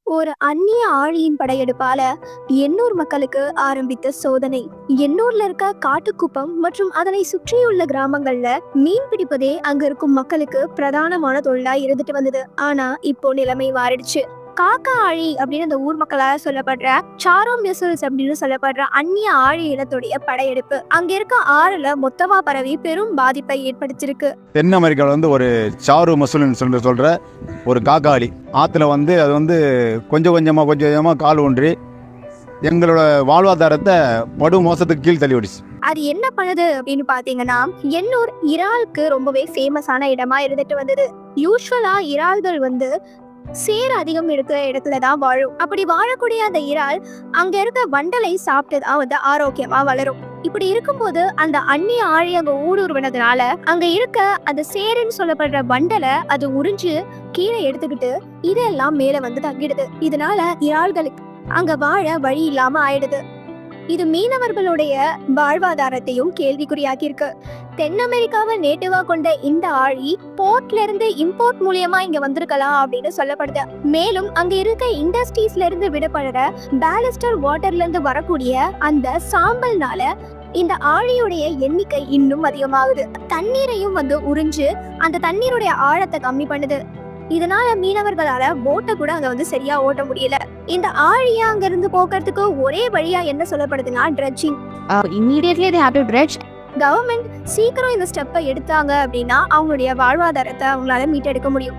ஒரு அந்நிய ஆழியின் படையெடுப்பால எண்ணூர் மக்களுக்கு ஆரம்பித்த சோதனை. எண்ணூர்ல இருக்க காட்டுக்குப்பம் மற்றும் அதனை சுற்றியுள்ள கிராமங்கள்ல மீன் பிடிப்பதே அங்க இருக்கும் மக்களுக்கு பிரதானமான தொழிலா இருந்துட்டு வந்தது. ஆனா இப்போ நிலைமை மாறிடுச்சு. காக்கா ஆழி அப்படின்னு அந்த ஊர் மக்களால சொல்லப்படுற சாரோ மிசல்ஸ் அப்படின்னு சொல்லப்படுற அந்நிய ஆழி இனத்துடைய படையெடுப்பு அங்க இருக்க ஆறுல மொத்தமா பரவி பெரும் பாதிப்பை ஏற்படுத்திருக்கு. தென் அமெரிக்காவில் ஒரு சாரு மசூல்னு சொல்ற ஒரு காக்காளி ஆற்றுல அது கொஞ்சம் கொஞ்சமாக கால் ஊன்றி எங்களோட வாழ்வாதாரத்தை படு மோசத்துக்கு கீழ் தள்ளி விடுச்சு. அது என்ன பண்ணுது அப்படின்னு பாத்தீங்கன்னா, எண்ணூர் இறாலுக்கு ரொம்பவே ஃபேமஸான இடமா இருந்துட்டு வந்தது. யூஸ்வலா இறால்கள் சேர் அதிகம் இருக்கிற இடத்துலதான் வாழும். அப்படி வாழக்கூடிய அந்த இறால் அங்க இருக்க வண்டலை சாப்பிட்டுதான் ஆரோக்கியமா வளரும். இப்படி இருக்கும்போது அந்த அந்நிய ஆழி அங்க ஊடுருவினதுனால அங்க இருக்க அந்த சேருன்னு சொல்லப்படுற வண்டலை அது உறிஞ்சு கீழே எடுத்துக்கிட்டு இதெல்லாம் மேல தங்கிடுது. இதனால இறால்களுக்கு அங்க வாழ வழி இல்லாம ஆயிடுது. இது மீனவர்களுடைய வாழ்வாதாரத்தையும் கேள்விக்குறியாக்கி இருக்கு. தென் அமெரிக்காவை நேட்டிவா கொண்ட இந்த ஆழி போர்ட்ல இருந்து இம்போர்ட் மூலியமா இங்க வந்திருக்கலாம் அப்படின்னு சொல்லப்படுது. மேலும் அங்க இருக்க இண்டஸ்ட்ரீஸ்ல இருந்து விடப்படுற பேலஸ்டர் வாட்டர்ல இருந்து வரக்கூடிய அந்த சாம்பல்னால இந்த ஆழியுடைய எண்ணிக்கை இன்னும் அதிகமாகுது. தண்ணீரையும் உறிஞ்சு அந்த தண்ணீருடைய ஆழத்தை கம்மி பண்ணுது. இதனால மீனவர்களால போட்டை கூட அங்க சரியா ஓட்ட முடியல. இந்த ஆழியா அங்க இருந்து போக்குறதுக்கு ஒரே வழியா என்ன சொல்லப்படுதுன்னா dredging. Immediately they have to dredge. Government சீக்கிரம் இந்த ஸ்டெப்பை எடுத்தாங்க அப்படின்னா அவங்களுடைய வாழ்வாதாரத்தை அவங்களால மீட்டெடுக்க முடியும்.